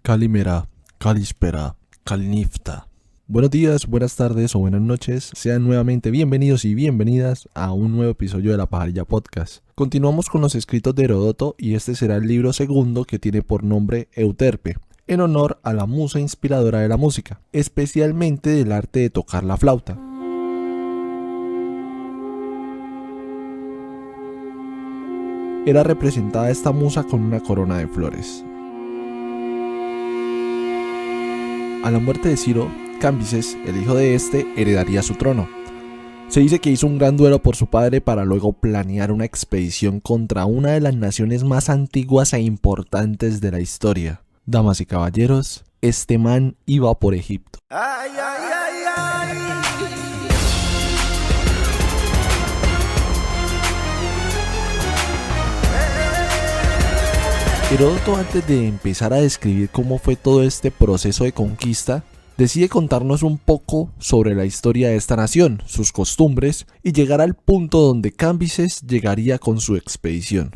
Kalimera, Kalispera, Kalinifta. Buenos días, buenas tardes o buenas noches. Sean nuevamente bienvenidos y bienvenidas a un nuevo episodio de La Pajarilla Podcast. Continuamos con los escritos de Heródoto y este será el libro segundo que tiene por nombre Euterpe, en honor a la musa inspiradora de la música, especialmente del arte de tocar la flauta. Era representada esta musa con una corona de flores. A la muerte de Ciro, Cambises, el hijo de este, heredaría su trono. Se dice que hizo un gran duelo por su padre para luego planear una expedición contra una de las naciones más antiguas e importantes de la historia. Damas y caballeros, este man iba por Egipto. ¡Ay, ay, ay, ay! Heródoto, antes de empezar a describir cómo fue todo este proceso de conquista, decide contarnos un poco sobre la historia de esta nación, sus costumbres y llegar al punto donde Cambises llegaría con su expedición.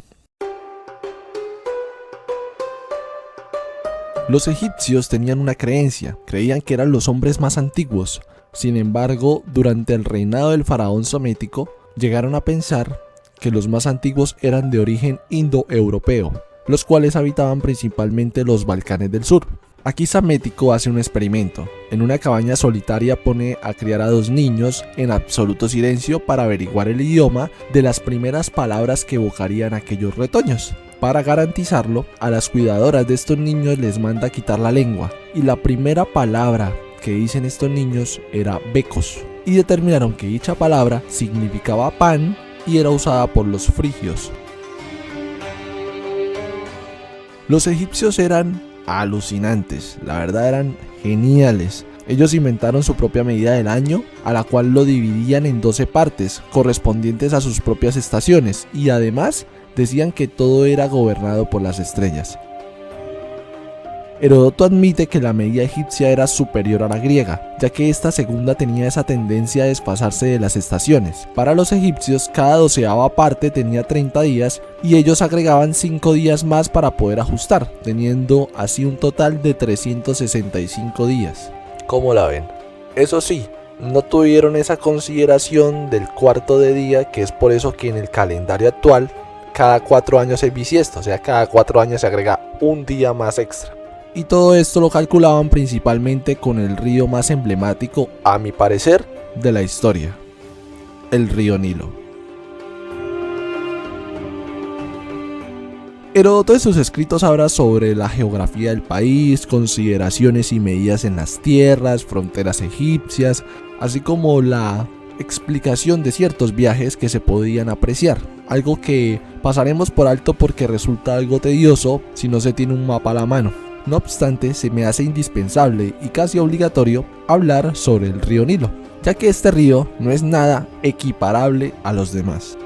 Los egipcios tenían una creencia, creían que eran los hombres más antiguos. Sin embargo, durante el reinado del faraón Psamético, llegaron a pensar que los más antiguos eran de origen indoeuropeo, los cuales habitaban principalmente los Balcanes del Sur. Aquí Psamético hace un experimento. En una cabaña solitaria pone a criar a 2 niños en absoluto silencio para averiguar el idioma de las primeras palabras que evocarían aquellos retoños. Para garantizarlo, a las cuidadoras de estos niños les manda quitar la lengua, y la primera palabra que dicen estos niños era becos, y determinaron que dicha palabra significaba pan y era usada por los frigios. Los egipcios eran alucinantes, la verdad eran geniales. Ellos inventaron su propia medida del año, a la cual lo dividían en 12 partes, correspondientes a sus propias estaciones, y además decían que todo era gobernado por las estrellas. Heródoto admite que la medida egipcia era superior a la griega, ya que esta segunda tenía esa tendencia a desfasarse de las estaciones. Para los egipcios, cada 12ª parte tenía 30 días y ellos agregaban 5 días más para poder ajustar, teniendo así un total de 365 días. ¿Cómo la ven? Eso sí, no tuvieron esa consideración del cuarto de día, que es por eso que en el calendario actual, cada 4 años es bisiesto, o sea, cada 4 años se agrega un día más extra. Y todo esto lo calculaban principalmente con el río más emblemático, a mi parecer, de la historia, el río Nilo. Heródoto en sus escritos habla sobre la geografía del país, consideraciones y medidas en las tierras, fronteras egipcias, así como la explicación de ciertos viajes que se podían apreciar, algo que pasaremos por alto porque resulta algo tedioso si no se tiene un mapa a la mano. No obstante, se me hace indispensable y casi obligatorio hablar sobre el río Nilo, ya que este río no es nada equiparable a los demás.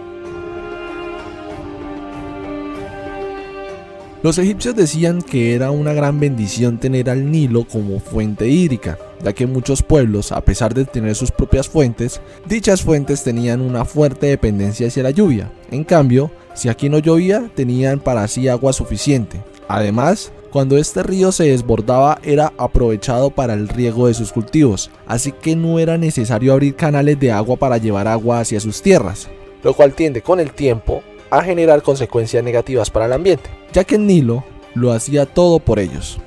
Los egipcios decían que era una gran bendición tener al Nilo como fuente hídrica, ya que muchos pueblos, a pesar de tener sus propias fuentes, dichas fuentes tenían una fuerte dependencia hacia la lluvia. En cambio, si aquí no llovía, tenían para sí agua suficiente. Además, cuando este río se desbordaba era aprovechado para el riego de sus cultivos, así que no era necesario abrir canales de agua para llevar agua hacia sus tierras, lo cual tiende con el tiempo a generar consecuencias negativas para el ambiente, ya que el Nilo lo hacía todo por ellos.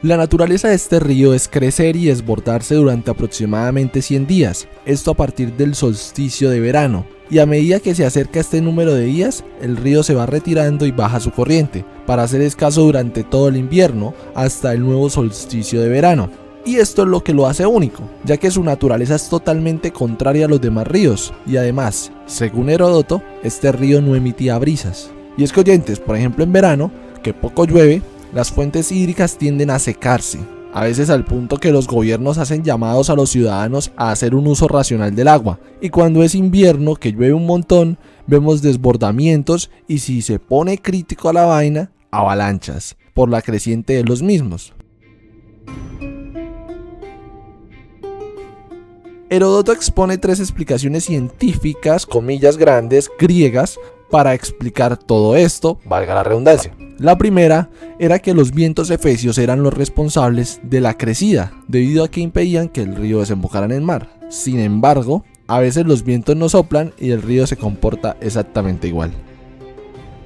La naturaleza de este río es crecer y desbordarse durante aproximadamente 100 días, esto a partir del solsticio de verano, y a medida que se acerca este número de días, el río se va retirando y baja su corriente, para ser escaso durante todo el invierno hasta el nuevo solsticio de verano. Y esto es lo que lo hace único, ya que su naturaleza es totalmente contraria a los demás ríos, y además, según Heródoto, este río no emitía brisas. Y es que, oyentes, por ejemplo en verano, que poco llueve, las fuentes hídricas tienden a secarse, a veces al punto que los gobiernos hacen llamados a los ciudadanos a hacer un uso racional del agua, y cuando es invierno, que llueve un montón, vemos desbordamientos y si se pone crítico a la vaina, avalanchas, por la creciente de los mismos. Heródoto expone 3 explicaciones científicas, comillas grandes, griegas, para explicar todo esto, valga la redundancia. La primera era que los vientos efesios eran los responsables de la crecida, debido a que impedían que el río desembocara en el mar. Sin embargo, a veces los vientos no soplan y el río se comporta exactamente igual.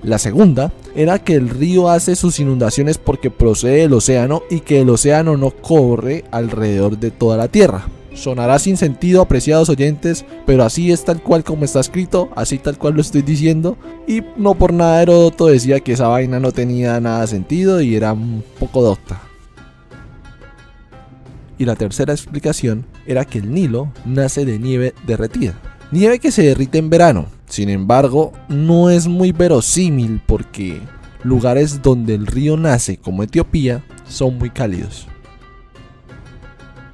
La segunda era que el río hace sus inundaciones porque procede del océano y que el océano no corre alrededor de toda la tierra. Sonará sin sentido, apreciados oyentes, pero así es tal cual como está escrito, así tal cual lo estoy diciendo, y no por nada Heródoto decía que esa vaina no tenía nada de sentido y era un poco docta. Y la tercera explicación era que el Nilo nace de nieve derretida, nieve que se derrite en verano. Sin embargo, no es muy verosímil porque lugares donde el río nace, como Etiopía, son muy cálidos.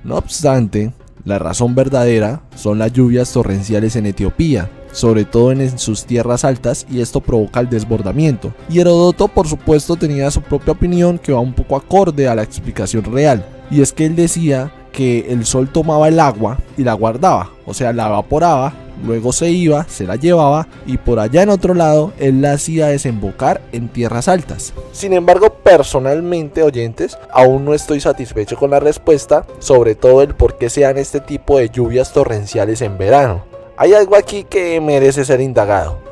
No obstante, la razón verdadera son las lluvias torrenciales en Etiopía, sobre todo en sus tierras altas, y esto provoca el desbordamiento. Y Heródoto, por supuesto, tenía su propia opinión que va un poco acorde a la explicación real, y es que él decía que el sol tomaba el agua y la guardaba, o sea, la evaporaba, luego se iba, se la llevaba y por allá en otro lado él la hacía desembocar en tierras altas. Sin embargo, personalmente, oyentes, aún no estoy satisfecho con la respuesta, sobre todo el por qué se dan este tipo de lluvias torrenciales en verano. Hay algo aquí que merece ser indagado.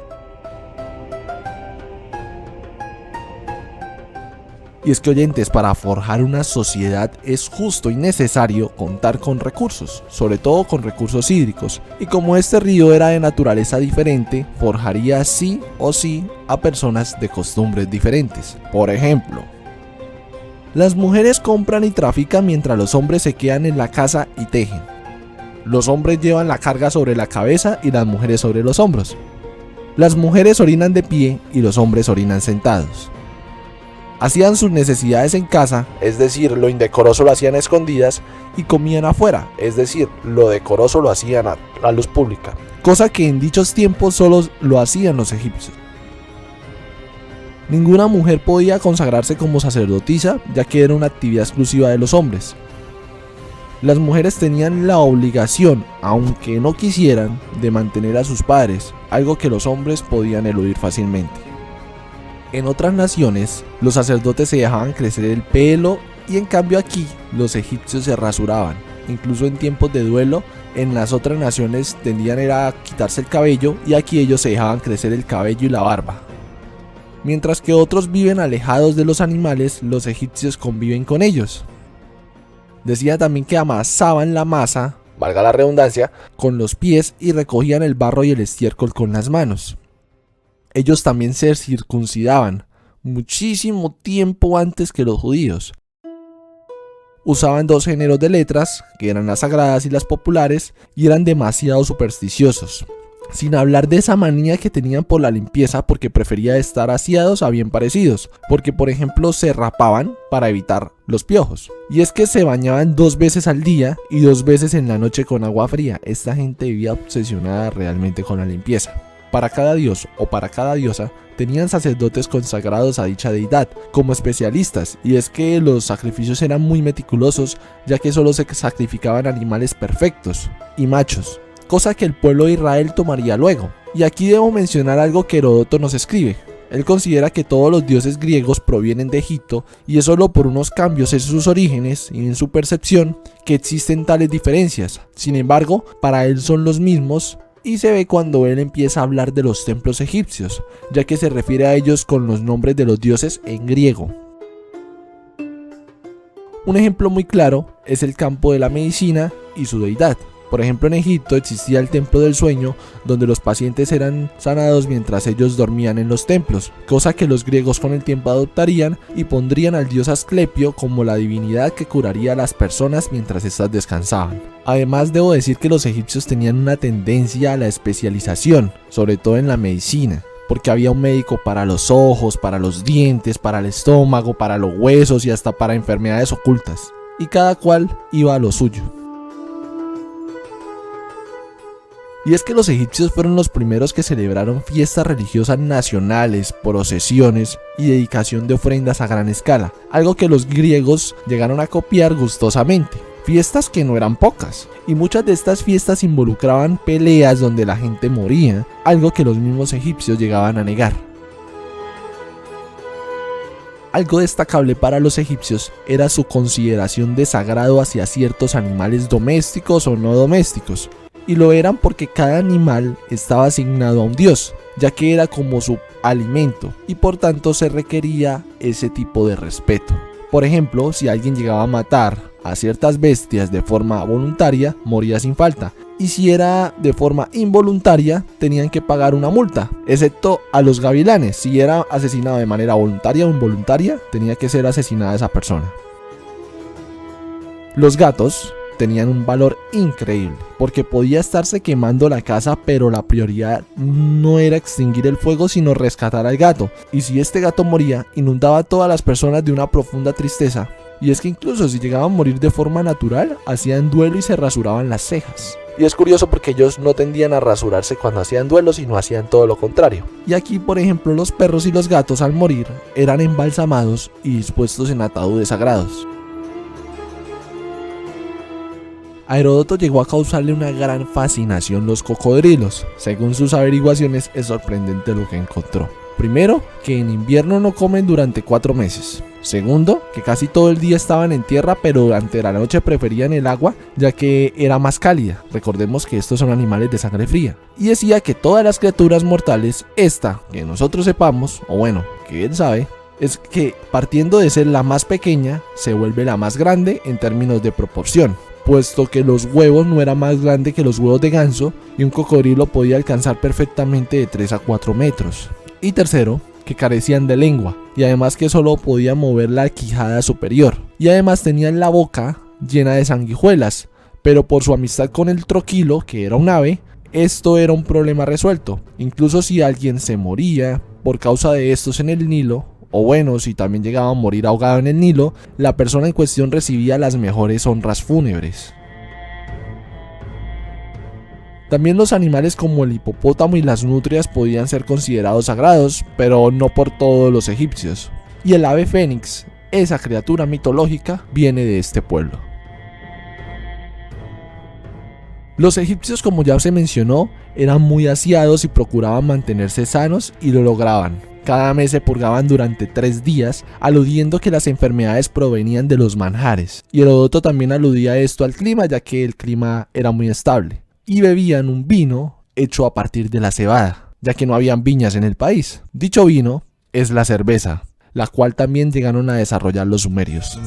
Y es que, oyentes, para forjar una sociedad es justo y necesario contar con recursos, sobre todo con recursos hídricos, y como este río era de naturaleza diferente, forjaría sí o sí a personas de costumbres diferentes. Por ejemplo, las mujeres compran y trafican mientras los hombres se quedan en la casa y tejen. Los hombres llevan la carga sobre la cabeza y las mujeres sobre los hombros. Las mujeres orinan de pie y los hombres orinan sentados. Hacían sus necesidades en casa, es decir, lo indecoroso lo hacían a escondidas, y comían afuera, es decir, lo decoroso lo hacían a luz pública, cosa que en dichos tiempos solo lo hacían los egipcios. Ninguna mujer podía consagrarse como sacerdotisa, ya que era una actividad exclusiva de los hombres. Las mujeres tenían la obligación, aunque no quisieran, de mantener a sus padres, algo que los hombres podían eludir fácilmente. En otras naciones, los sacerdotes se dejaban crecer el pelo y en cambio aquí los egipcios se rasuraban. Incluso en tiempos de duelo, en las otras naciones tendían a quitarse el cabello y aquí ellos se dejaban crecer el cabello y la barba. Mientras que otros viven alejados de los animales, los egipcios conviven con ellos. Decía también que amasaban la masa, valga la redundancia, con los pies y recogían el barro y el estiércol con las manos. Ellos también se circuncidaban muchísimo tiempo antes que los judíos. Usaban dos géneros de letras, que eran las sagradas y las populares, y eran demasiado supersticiosos. Sin hablar de esa manía que tenían por la limpieza, porque prefería estar aseados a bien parecidos, porque por ejemplo se rapaban para evitar los piojos. Y es que se bañaban 2 veces al día y 2 veces en la noche con agua fría. Esta gente vivía obsesionada realmente con la limpieza. Para cada dios o para cada diosa tenían sacerdotes consagrados a dicha deidad como especialistas, y es que los sacrificios eran muy meticulosos, ya que solo se sacrificaban animales perfectos y machos, cosa que el pueblo de Israel tomaría luego. Y aquí debo mencionar algo que Heródoto nos escribe. Él considera que todos los dioses griegos provienen de Egipto y es solo por unos cambios en sus orígenes y en su percepción que existen tales diferencias. Sin embargo, para él son los mismos, y se ve cuando él empieza a hablar de los templos egipcios, ya que se refiere a ellos con los nombres de los dioses en griego. Un ejemplo muy claro es el campo de la medicina y su deidad. Por ejemplo, en Egipto existía el templo del sueño, donde los pacientes eran sanados mientras ellos dormían en los templos, cosa que los griegos con el tiempo adoptarían y pondrían al dios Asclepio como la divinidad que curaría a las personas mientras éstas descansaban. Además, debo decir que los egipcios tenían una tendencia a la especialización, sobre todo en la medicina, porque había un médico para los ojos, para los dientes, para el estómago, para los huesos y hasta para enfermedades ocultas, y cada cual iba a lo suyo. Y es que los egipcios fueron los primeros que celebraron fiestas religiosas nacionales, procesiones y dedicación de ofrendas a gran escala, algo que los griegos llegaron a copiar gustosamente. fiestas que no eran pocas, y muchas de estas fiestas involucraban peleas donde la gente moría, algo que los mismos egipcios llegaban a negar. Algo destacable para los egipcios era su consideración de sagrado hacia ciertos animales domésticos o no domésticos, y lo eran porque cada animal estaba asignado a un dios, ya que era como su alimento, y por tanto se requería ese tipo de respeto. Por ejemplo, si alguien llegaba a matar a ciertas bestias de forma voluntaria, moría sin falta, y si era de forma involuntaria, tenían que pagar una multa, excepto a los gavilanes. Si era asesinado de manera voluntaria o involuntaria, tenía que ser asesinada esa persona. Los gatos tenían un valor increíble, porque podía estarse quemando la casa, pero la prioridad no era extinguir el fuego, sino rescatar al gato, y si este gato moría, inundaba a todas las personas de una profunda tristeza, y es que incluso si llegaban a morir de forma natural, hacían duelo y se rasuraban las cejas. Y es curioso porque ellos no tendían a rasurarse cuando hacían duelo, sino hacían todo lo contrario. Y aquí, por ejemplo, los perros y los gatos al morir eran embalsamados y dispuestos en ataúdes sagrados. A Heródoto llegó a causarle una gran fascinación los cocodrilos. Según sus averiguaciones, es sorprendente lo que encontró. Primero, que en invierno no comen durante 4 meses. Segundo, que casi todo el día estaban en tierra, pero durante la noche preferían el agua, ya que era más cálida. Recordemos que estos son animales de sangre fría. Y decía que todas las criaturas mortales, esta que nosotros sepamos, o bueno, que él sabe, es que partiendo de ser la más pequeña, se vuelve la más grande en términos de proporción, puesto que los huevos no eran más grandes que los huevos de ganso y un cocodrilo podía alcanzar perfectamente de 3 a 4 metros. Y tercero, que carecían de lengua y además que solo podían mover la quijada superior, y además tenían la boca llena de sanguijuelas, pero por su amistad con el troquilo, que era un ave, esto era un problema resuelto. Incluso si alguien se moría por causa de estos en el Nilo, o bueno, si también llegaba a morir ahogado en el Nilo, la persona en cuestión recibía las mejores honras fúnebres. También los animales como el hipopótamo y las nutrias podían ser considerados sagrados, pero no por todos los egipcios. Y el ave fénix, esa criatura mitológica, viene de este pueblo. Los egipcios, como ya se mencionó, eran muy aseados y procuraban mantenerse sanos, y lo lograban. Cada mes se purgaban durante 3 días, aludiendo que las enfermedades provenían de los manjares. Y Heródoto también aludía a esto al clima, ya que el clima era muy estable. Y bebían un vino hecho a partir de la cebada, ya que no habían viñas en el país. Dicho vino es la cerveza, la cual también llegaron a desarrollar los sumerios.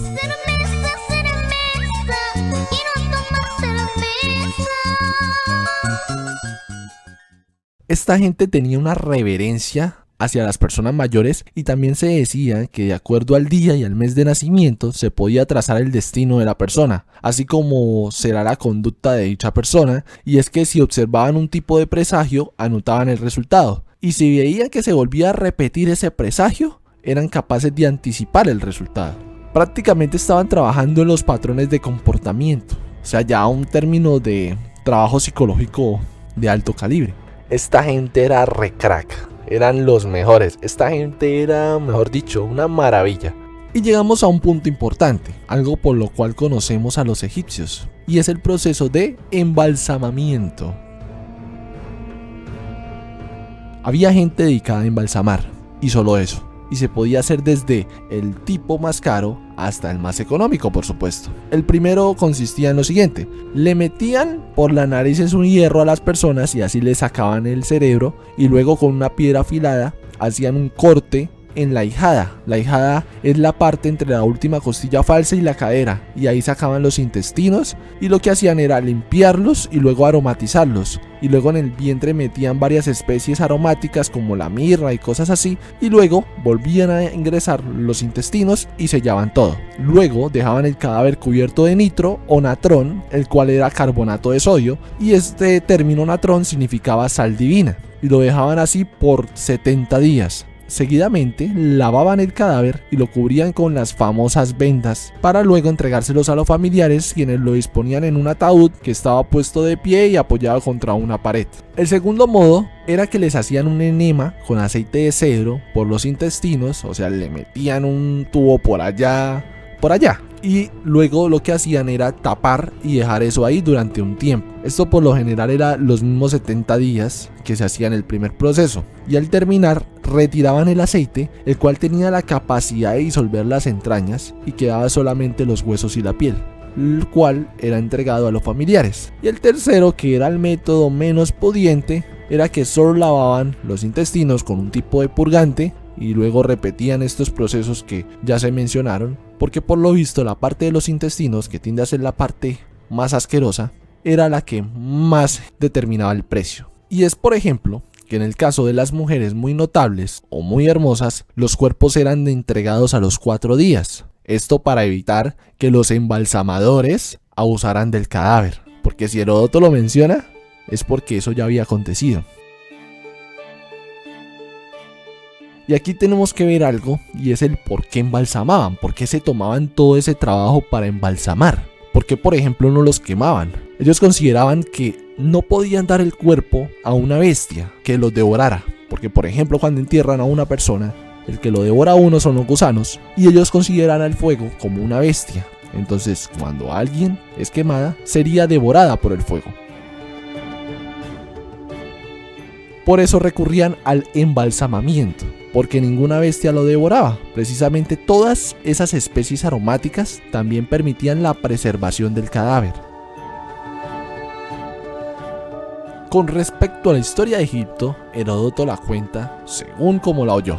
Esta gente tenía una reverencia hacia las personas mayores, y también se decía que de acuerdo al día y al mes de nacimiento se podía trazar el destino de la persona, así como será la conducta de dicha persona, y es que si observaban un tipo de presagio, anotaban el resultado, y si veían que se volvía a repetir ese presagio, eran capaces de anticipar el resultado. Prácticamente estaban trabajando en los patrones de comportamiento, o sea, ya un término de trabajo psicológico de alto calibre. Esta gente era re crack. Eran los mejores. Esta gente era, mejor dicho, una maravilla. Y llegamos a un punto importante, algo por lo cual conocemos a los egipcios, y es el proceso de embalsamamiento. Había gente dedicada a embalsamar, y solo eso. Y se podía hacer desde el tipo más caro hasta el más económico, por supuesto. El primero consistía en lo siguiente: le metían por la nariz un hierro a las personas y así le sacaban el cerebro, y luego con una piedra afilada hacían un corte en la ijada. La ijada es la parte entre la última costilla falsa y la cadera, y ahí sacaban los intestinos, y lo que hacían era limpiarlos y luego aromatizarlos, y luego en el vientre metían varias especies aromáticas como la mirra y cosas así, y luego volvían a ingresar los intestinos y sellaban todo. Luego dejaban el cadáver cubierto de nitro o natrón, el cual era carbonato de sodio, y este término natrón significaba sal divina, y lo dejaban así por 70 días. Seguidamente lavaban el cadáver y lo cubrían con las famosas vendas, para luego entregárselos a los familiares, quienes lo disponían en un ataúd que estaba puesto de pie y apoyado contra una pared. El segundo modo era que les hacían un enema con aceite de cedro por los intestinos, o sea, le metían un tubo por allá, y luego lo que hacían era tapar y dejar eso ahí durante un tiempo. Esto por lo general era los mismos 70 días que se hacía en el primer proceso, y al terminar retiraban el aceite, el cual tenía la capacidad de disolver las entrañas y quedaba solamente los huesos y la piel, el cual era entregado a los familiares. Y el tercero, que era el método menos pudiente, era que solo lavaban los intestinos con un tipo de purgante y luego repetían estos procesos que ya se mencionaron, porque por lo visto la parte de los intestinos, que tiende a ser la parte más asquerosa, era la que más determinaba el precio. Y es, por ejemplo, que en el caso de las mujeres muy notables o muy hermosas, los cuerpos eran entregados a los 4 días. Esto para evitar que los embalsamadores abusaran del cadáver, porque si Heródoto lo menciona, es porque eso ya había acontecido. Y aquí tenemos que ver algo, y es el por qué embalsamaban, por qué se tomaban todo ese trabajo para embalsamar, por qué por ejemplo no los quemaban. Ellos consideraban que no podían dar el cuerpo a una bestia que los devorara, porque por ejemplo cuando entierran a una persona, el que lo devora a uno son los gusanos, y ellos consideran al fuego como una bestia. Entonces cuando alguien es quemada, sería devorada por el fuego. Por eso recurrían al embalsamamiento, porque ninguna bestia lo devoraba. Precisamente todas esas especies aromáticas también permitían la preservación del cadáver. Con respecto a la historia de Egipto, Heródoto la cuenta según como la oyó.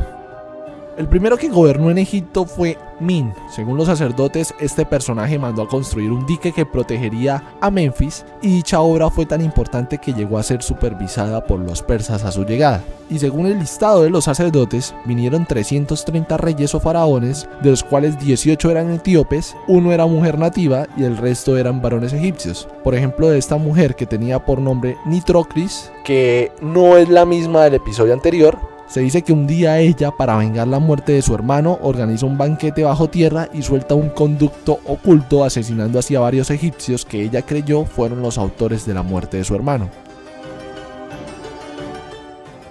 El primero que gobernó en Egipto fue Min. Según los sacerdotes, este personaje mandó a construir un dique que protegería a Menfis, y dicha obra fue tan importante que llegó a ser supervisada por los persas a su llegada. Y según el listado de los sacerdotes, vinieron 330 reyes o faraones, de los cuales 18 eran etíopes, uno era mujer nativa y el resto eran varones egipcios. Por ejemplo, de esta mujer que tenía por nombre Nitrocris, que no es la misma del episodio anterior, se dice que un día ella, para vengar la muerte de su hermano, organiza un banquete bajo tierra y suelta un conducto oculto, asesinando así a varios egipcios que ella creyó fueron los autores de la muerte de su hermano.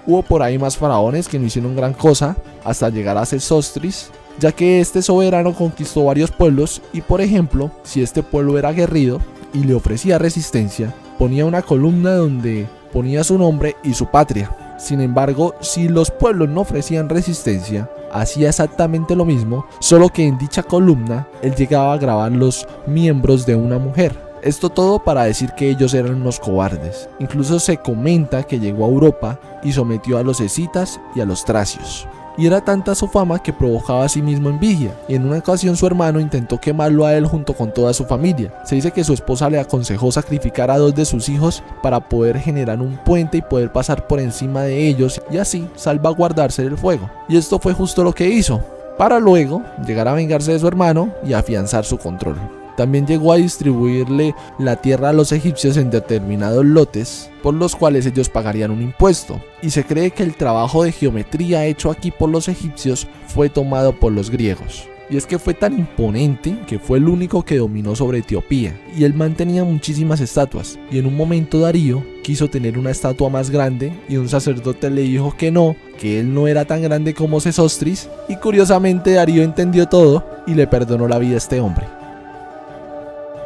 Hubo por ahí más faraones que no hicieron gran cosa hasta llegar a Sesostris, ya que este soberano conquistó varios pueblos y, por ejemplo, si este pueblo era aguerrido y le ofrecía resistencia, ponía una columna donde ponía su nombre y su patria. Sin embargo, si los pueblos no ofrecían resistencia, hacía exactamente lo mismo, solo que en dicha columna él llegaba a grabar los miembros de una mujer. Esto todo para decir que ellos eran unos cobardes. Incluso se comenta que llegó a Europa y sometió a los escitas y a los tracios. Y era tanta su fama que provocaba a sí mismo envidia, y en una ocasión su hermano intentó quemarlo a él junto con toda su familia. Se dice que su esposa le aconsejó sacrificar a 2 de sus hijos para poder generar un puente y poder pasar por encima de ellos y así salvaguardarse del fuego. Y esto fue justo lo que hizo, para luego llegar a vengarse de su hermano y afianzar su control. También llegó a distribuirle la tierra a los egipcios en determinados lotes, por los cuales ellos pagarían un impuesto. Y se cree que el trabajo de geometría hecho aquí por los egipcios fue tomado por los griegos. Y es que fue tan imponente que fue el único que dominó sobre Etiopía, y él mantenía muchísimas estatuas. Y en un momento Darío quiso tener una estatua más grande y un sacerdote le dijo que no, que él no era tan grande como Sesostris, y curiosamente Darío entendió todo y le perdonó la vida a este hombre.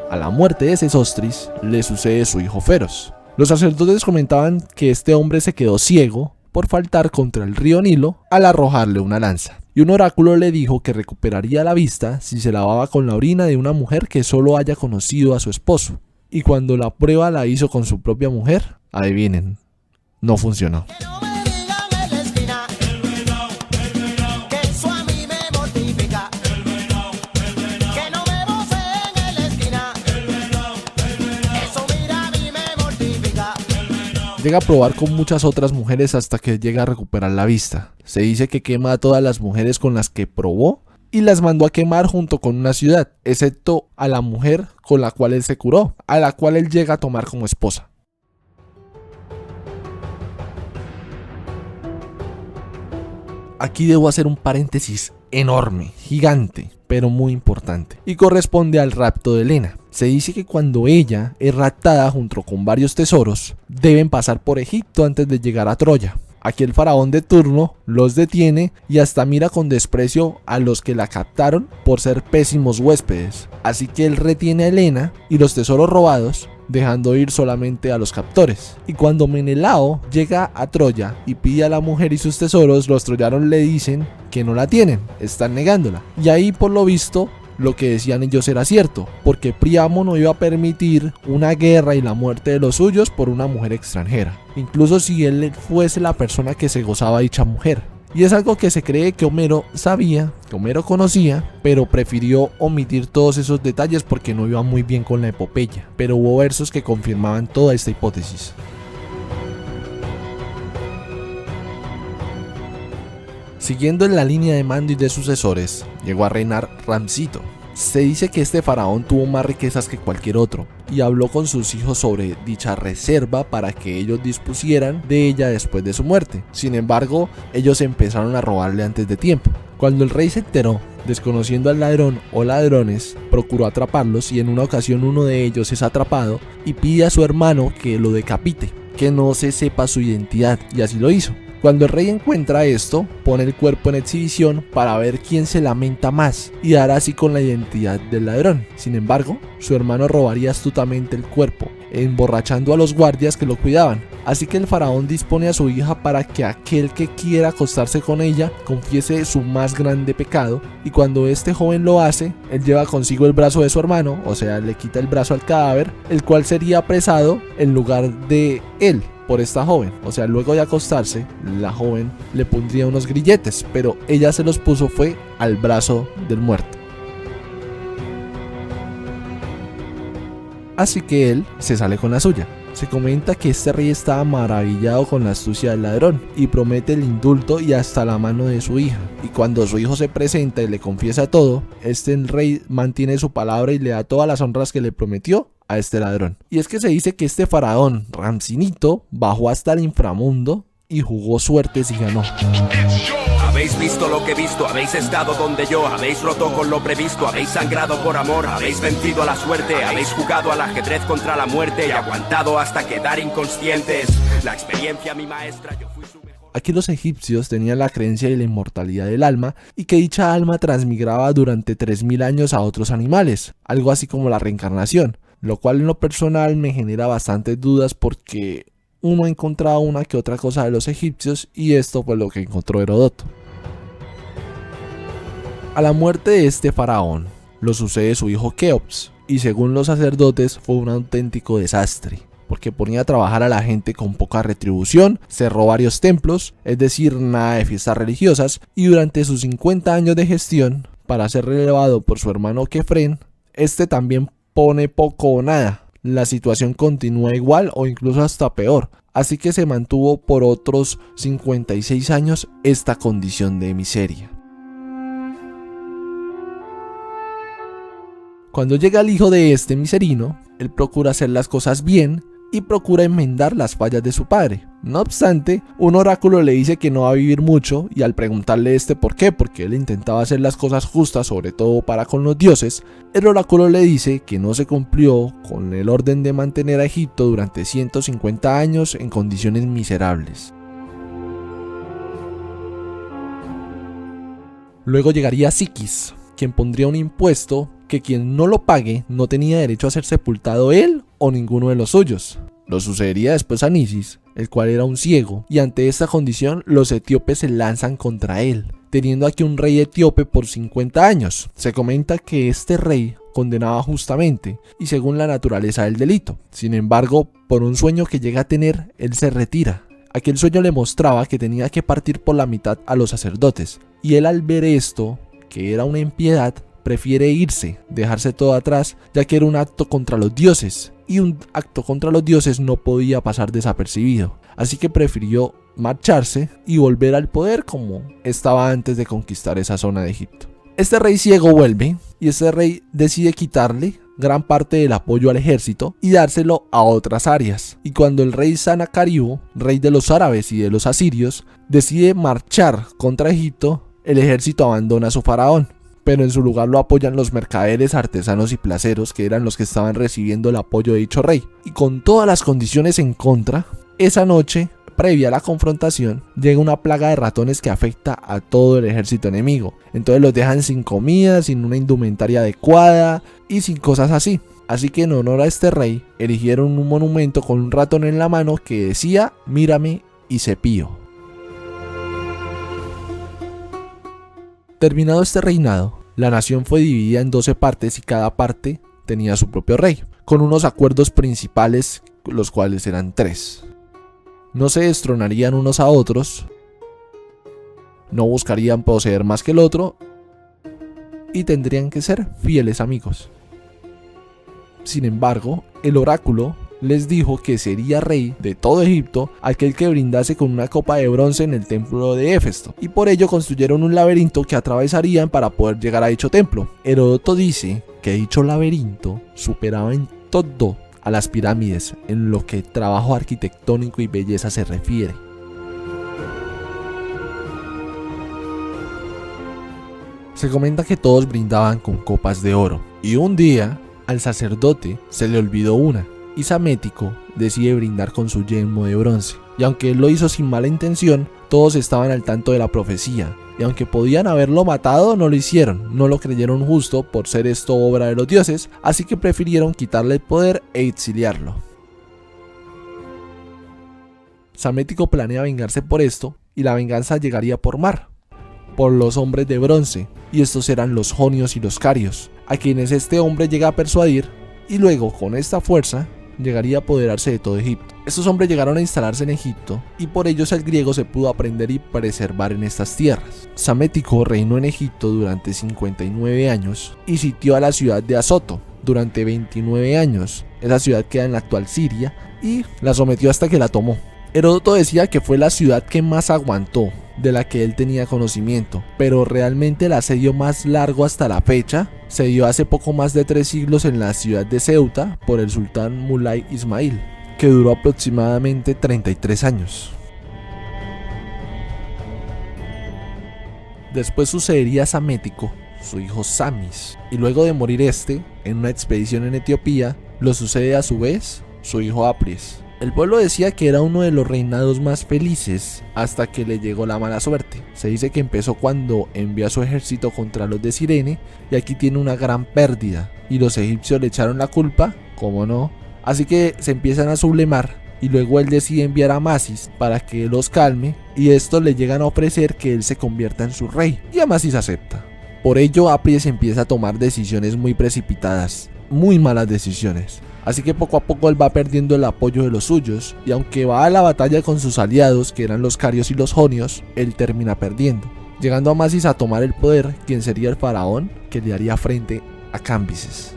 A la muerte de Sesostris le sucede su hijo Feros. Los sacerdotes comentaban que este hombre se quedó ciego por faltar contra el río Nilo al arrojarle una lanza. Y un oráculo le dijo que recuperaría la vista si se lavaba con la orina de una mujer que solo haya conocido a su esposo. Y cuando la prueba la hizo con su propia mujer, adivinen, no funcionó. Llega a probar con muchas otras mujeres hasta que llega a recuperar la vista. Se dice que quema a todas las mujeres con las que probó y las mandó a quemar junto con una ciudad, excepto a la mujer con la cual él se curó, a la cual él llega a tomar como esposa. Aquí debo hacer un paréntesis enorme, gigante, pero muy importante, y corresponde al rapto de Helena. Se dice que cuando ella es raptada junto con varios tesoros, deben pasar por Egipto antes de llegar a Troya. Aquí el faraón de turno los detiene y hasta mira con desprecio a los que la captaron por ser pésimos huéspedes. Así que él retiene a Helena y los tesoros robados, dejando ir solamente a los captores. Y cuando Menelao llega a Troya y pide a la mujer y sus tesoros, los troyanos le dicen que no la tienen, están negándola. Y ahí por lo visto lo que decían ellos era cierto, porque Príamo no iba a permitir una guerra y la muerte de los suyos por una mujer extranjera, incluso si él fuese la persona que se gozaba dicha mujer. Y es algo que se cree que Homero sabía, que Homero conocía, pero prefirió omitir todos esos detalles porque no iba muy bien con la epopeya. Pero hubo versos que confirmaban toda esta hipótesis. Siguiendo en la línea de mando y de sucesores, llegó a reinar Ramsito. Se dice que este faraón tuvo más riquezas que cualquier otro, y habló con sus hijos sobre dicha reserva para que ellos dispusieran de ella después de su muerte. Sin embargo, ellos empezaron a robarle antes de tiempo. Cuando el rey se enteró, desconociendo al ladrón o ladrones, procuró atraparlos y en una ocasión uno de ellos es atrapado y pide a su hermano que lo decapite, que no se sepa su identidad, y así lo hizo. Cuando el rey encuentra esto, pone el cuerpo en exhibición para ver quién se lamenta más y dar así con la identidad del ladrón. Sin embargo, su hermano robaría astutamente el cuerpo, emborrachando a los guardias que lo cuidaban. Así que el faraón dispone a su hija para que aquel que quiera acostarse con ella confiese su más grande pecado, y cuando este joven lo hace, él lleva consigo el brazo de su hermano, o sea, le quita el brazo al cadáver, el cual sería apresado en lugar de él por esta joven. O sea, luego de acostarse, la joven le pondría unos grilletes, pero ella se los puso fue al brazo del muerto. Así que él se sale con la suya. Se comenta que este rey estaba maravillado con la astucia del ladrón y promete el indulto y hasta la mano de su hija. Y cuando su hijo se presenta y le confiesa todo, el rey mantiene su palabra y le da todas las honras que le prometió a este ladrón. Y es que se dice que este faraón Ramsinito bajó hasta el inframundo y jugó suertes y ganó. Habéis visto lo que he visto, habéis estado donde yo, habéis roto con lo previsto, habéis sangrado por amor, habéis vencido a la suerte, habéis jugado al ajedrez contra la muerte y aguantado hasta quedar inconscientes. La experiencia mi maestra, yo fui su mejor. Aquí los egipcios tenían la creencia de la inmortalidad del alma y que dicha alma transmigraba durante 3000 años a otros animales, algo así como la reencarnación, lo cual en lo personal me genera bastantes dudas porque uno ha encontrado una que otra cosa de los egipcios y esto fue lo que encontró Heródoto. A la muerte de este faraón lo sucede su hijo Keops, y según los sacerdotes fue un auténtico desastre, porque ponía a trabajar a la gente con poca retribución, cerró varios templos, es decir, nada de fiestas religiosas, y durante sus 50 años de gestión, para ser relevado por su hermano Kefren, este también pone poco o nada. La situación continúa igual o incluso hasta peor, así que se mantuvo por otros 56 años esta condición de miseria. Cuando llega el hijo de este miserino, él procura hacer las cosas bien y procura enmendar las fallas de su padre. No obstante, un oráculo le dice que no va a vivir mucho y al preguntarle por qué, porque él intentaba hacer las cosas justas, sobre todo para con los dioses, el oráculo le dice que no se cumplió con el orden de mantener a Egipto durante 150 años en condiciones miserables. Luego llegaría Psiquis, quien pondría un impuesto que quien no lo pague no tenía derecho a ser sepultado él o ninguno de los suyos. Lo sucedería después a Nisis, el cual era un ciego, y ante esta condición los etíopes se lanzan contra él, teniendo aquí un rey etíope por 50 años. Se comenta que este rey condenaba justamente y según la naturaleza del delito. Sin embargo, por un sueño que llega a tener, él se retira. Aquel sueño le mostraba que tenía que partir por la mitad a los sacerdotes, y él al ver esto, que era una impiedad, prefiere irse, dejarse todo atrás, ya que era un acto contra los dioses, y un acto contra los dioses no podía pasar desapercibido. Así que prefirió marcharse y volver al poder como estaba antes de conquistar esa zona de Egipto. Este rey ciego vuelve, y este rey decide quitarle gran parte del apoyo al ejército y dárselo a otras áreas. Y cuando el rey Sanacaribo, rey de los árabes y de los asirios, decide marchar contra Egipto, el ejército abandona a su faraón, pero en su lugar lo apoyan los mercaderes, artesanos y placeros, que eran los que estaban recibiendo el apoyo de dicho rey. Y con todas las condiciones en contra, esa noche previa a la confrontación, llega una plaga de ratones que afecta a todo el ejército enemigo. Entonces los dejan sin comida, sin una indumentaria adecuada y sin cosas así. Así que en honor a este rey, erigieron un monumento con un ratón en la mano que decía: mírame y cepillo. Terminado este reinado, la nación fue dividida en 12 partes y cada parte tenía su propio rey, con unos acuerdos principales, los cuales eran 3. No se destronarían unos a otros, no buscarían poseer más que el otro y tendrían que ser fieles amigos. Sin embargo, el oráculo les dijo que sería rey de todo Egipto aquel que brindase con una copa de bronce en el templo de Éfesto, y por ello construyeron un laberinto que atravesarían para poder llegar a dicho templo. Heródoto dice que dicho laberinto superaba en todo a las pirámides en lo que trabajo arquitectónico y belleza se refiere. Se comenta que todos brindaban con copas de oro, y un día al sacerdote se le olvidó una, y Psamético decide brindar con su yelmo de bronce. Y aunque él lo hizo sin mala intención, todos estaban al tanto de la profecía, y aunque podían haberlo matado, no lo hicieron, no lo creyeron justo por ser esto obra de los dioses, así que prefirieron quitarle el poder e exiliarlo. Psamético planea vengarse por esto, y la venganza llegaría por mar, por los hombres de bronce, y estos eran los jonios y los carios, a quienes este hombre llega a persuadir, y luego con esta fuerza llegaría a apoderarse de todo Egipto. Estos hombres llegaron a instalarse en Egipto, y por ellos el griego se pudo aprender y preservar en estas tierras. Psamético reinó en Egipto durante 59 años y sitió a la ciudad de Azoto durante 29 años. Esa ciudad queda en la actual Siria, y la sometió hasta que la tomó. Heródoto decía que fue la ciudad que más aguantó, de la que él tenía conocimiento, pero realmente el asedio más largo hasta la fecha se dio hace poco más de 3 siglos en la ciudad de Ceuta por el sultán Mulay Ismail, que duró aproximadamente 33 años. Después sucedería Psamético, su hijo Samis, y luego de morir este, en una expedición en Etiopía, lo sucede a su vez su hijo Apries. El pueblo decía que era uno de los reinados más felices hasta que le llegó la mala suerte. Se dice que empezó cuando envió a su ejército contra los de Cirene, y aquí tiene una gran pérdida, y los egipcios le echaron la culpa, como no, así que se empiezan a sublemar, y luego él decide enviar a Amasis para que los calme, y estos le llegan a ofrecer que él se convierta en su rey, y Amasis acepta. Por ello Apries empieza a tomar decisiones muy precipitadas, muy malas decisiones. Así que poco a poco él va perdiendo el apoyo de los suyos, y aunque va a la batalla con sus aliados, que eran los carios y los jonios, él termina perdiendo, llegando Amasis a tomar el poder, quien sería el faraón que le haría frente a Cambises.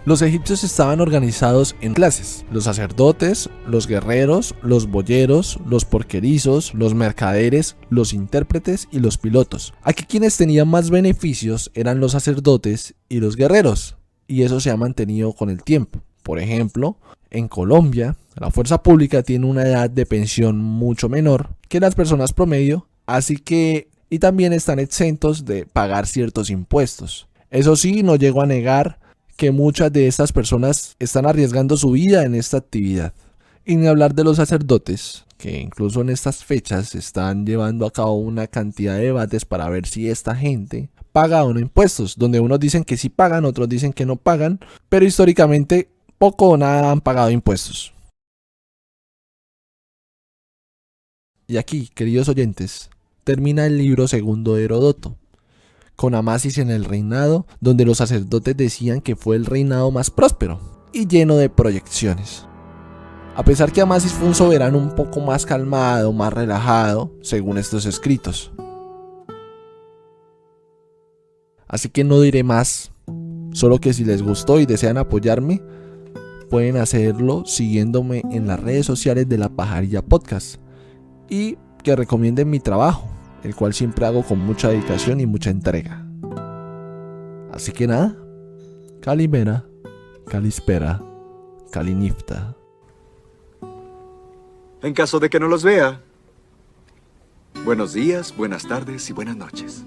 Los egipcios estaban organizados en clases: los sacerdotes, los guerreros, los boyeros, los porquerizos, los mercaderes, los intérpretes y los pilotos. Aquí quienes tenían más beneficios eran los sacerdotes y los guerreros, y eso se ha mantenido con el tiempo. Por ejemplo, en Colombia, la fuerza pública tiene una edad de pensión mucho menor que las personas promedio, y también están exentos de pagar ciertos impuestos. Eso sí, no llego a negar que muchas de estas personas están arriesgando su vida en esta actividad. Y ni hablar de los sacerdotes, que incluso en estas fechas están llevando a cabo una cantidad de debates para ver si esta gente paga o no impuestos, donde unos dicen que sí pagan, otros dicen que no pagan, pero históricamente poco o nada han pagado impuestos. Y aquí, queridos oyentes, termina el libro segundo de Heródoto, con Amasis en el reinado, donde los sacerdotes decían que fue el reinado más próspero y lleno de proyecciones. A pesar que Amasis fue un soberano un poco más calmado, más relajado, según estos escritos. Así que no diré más, solo que si les gustó y desean apoyarme, pueden hacerlo siguiéndome en las redes sociales de La Pajarilla Podcast, y que recomienden mi trabajo, el cual siempre hago con mucha dedicación y mucha entrega. Así que nada, Kalimera, Kalispera, Kalinifta. En caso de que no los vea, buenos días, buenas tardes y buenas noches.